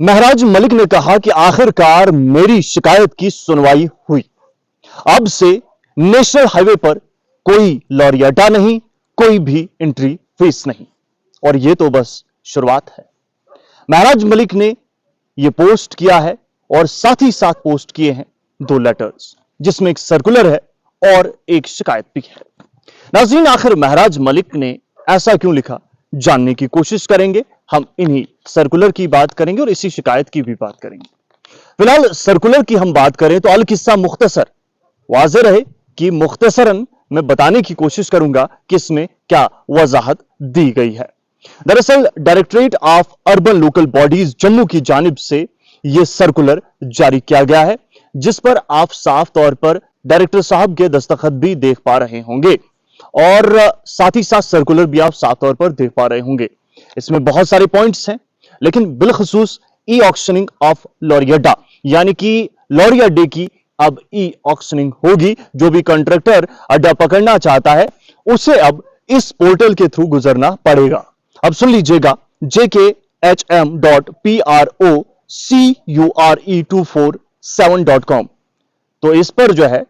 महराज मलिक ने कहा कि आखिरकार मेरी शिकायत की सुनवाई हुई। अब से नेशनल हाईवे पर कोई लॉरी अड्डा नहीं, कोई भी एंट्री फीस नहीं। और यह तो बस शुरुआत है। महराज मलिक ने यह पोस्ट किया है और साथ ही साथ पोस्ट किए हैं 2 लेटर्स, जिसमें एक सर्कुलर है और एक शिकायत भी है। नाज़रीन, आखिर महराज मलिक ने ऐसा क्यों लिखा, जानने की कोशिश करेंगे। हम इन्हीं सर्कुलर की बात करेंगे और इसी शिकायत की भी बात करेंगे। फिलहाल सर्कुलर की हम बात करें तो अल किस्सा मुख्तसर, वाज़ेह रहे कि मुख्तसरन मैं बताने की कोशिश करूंगा कि इसमें क्या वजाहत दी गई है। दरअसल directorate of urban local bodies Jammu की जानिब से यह सर्कुलर जारी किया गया है, जिस पर आप साफ तौर पर डायरेक्टर साहब के दस्तखत भी देख पा रहे होंगे और साथ ही साथ सर्कुलर भी आप साफ तौर पर देख पा रहे होंगे। इसमें बहुत सारे पॉइंट्स हैं, लेकिन बिलखसूस ई ऑक्शनिंग ऑफ लॉरी अड्डा, यानी कि लॉरी अड्डे की अब ई ऑक्शनिंग होगी। जो भी कॉन्ट्रैक्टर अड्डा पकड़ना चाहता है उसे अब इस पोर्टल के थ्रू गुजरना पड़ेगा। अब सुन लीजिएगा, jkhm.procure247.com। तो इस पर जो है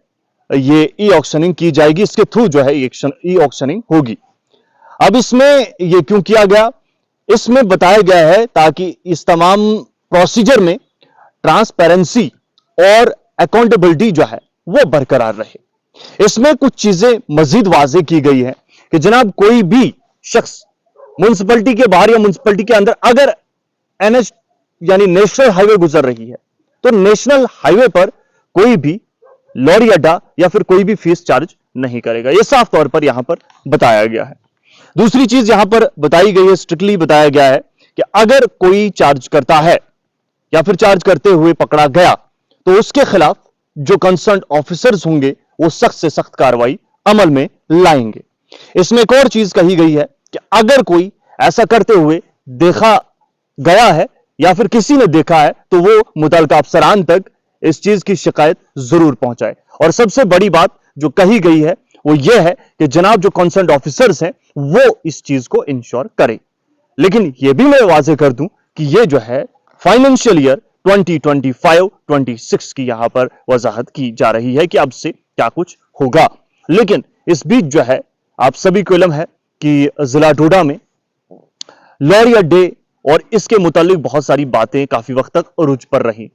ये ई ऑक्शनिंग की जाएगी, इसके थ्रू जो है ई ऑक्शनिंग होगी। अब इसमें ये क्यों किया गया, इसमें बताया गया है ताकि इस तमाम प्रोसीजर में ट्रांसपेरेंसी और अकाउंटेबिलिटी जो है वो बरकरार रहे। इसमें कुछ चीजें मजीद वाज़ेह की गई है कि जनाब कोई भी शख्स म्युनिसिपैलिटी के बाहर या म्युनिसिपैलिटी के अंदर अगर एनएच यानी नेशनल हाईवे गुजर रही है तो नेशनल हाईवे पर कोई भी लॉरी अड्डा या फिर कोई भी फीस चार्ज नहीं करेगा। यह साफ तौर पर यहां पर बताया गया है। दूसरी चीज यहां पर बताई गई है, स्ट्रिक्टली बताया गया है कि अगर कोई चार्ज करता है या फिर चार्ज करते हुए पकड़ा गया तो उसके खिलाफ जो कंसर्न ऑफिसर्स होंगे वो सख्त से सख्त कार्रवाई अमल में लाएंगे। इसमें एक और चीज कही गई है कि अगर कोई ऐसा करते हुए देखा गया है या फिर किसी ने देखा है तो वो मुतल्लिका अफसरान तक इस चीज की शिकायत जरूर पहुंचाए। और सबसे बड़ी बात जो कही गई है वो ये है कि जनाब जो कंसर्न ऑफिसर्स हैं वो इस चीज को इंश्योर करें। लेकिन यह भी मैं वाज़ेह कर दूं कि यह जो है फाइनेंशियल ईयर 2025-26 की यहां पर वजाहत की जा रही है कि अब से क्या कुछ होगा। लेकिन इस बीच जो है आप सभी को इल्म है कि जिला डोडा में लॉरी अड्डे और इसके मुतालिक बहुत सारी बातें काफी वक्त तक अरूज पर रही।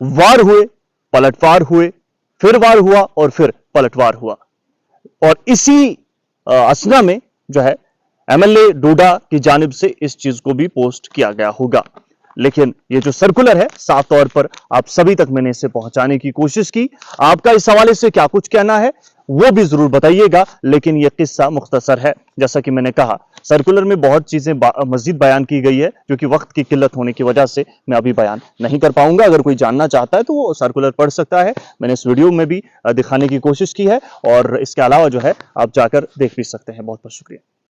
वार हुए, पलटवार हुए, फिर वार हुआ और फिर पलटवार हुआ। और इसी असना में जो है एमएलए डोडा की जानिब से इस चीज को भी पोस्ट किया गया होगा। लेकिन ये जो सर्कुलर है साफ तौर पर आप सभी तक मैंने इसे पहुंचाने की कोशिश की। आपका इस हवाले से क्या कुछ कहना है वो भी जरूर बताइएगा। लेकिन यह किस्सा मुख्तसर है, जैसा कि मैंने कहा सर्कुलर में बहुत चीजें मजीद बयान की गई है जो कि वक्त की किल्लत होने की वजह से मैं अभी बयान नहीं कर पाऊंगा। अगर कोई जानना चाहता है तो वो सर्कुलर पढ़ सकता है। मैंने इस वीडियो में भी दिखाने की कोशिश की है और इसके अलावा जो है आप जाकर देख भी सकते हैं। बहुत बहुत शुक्रिया।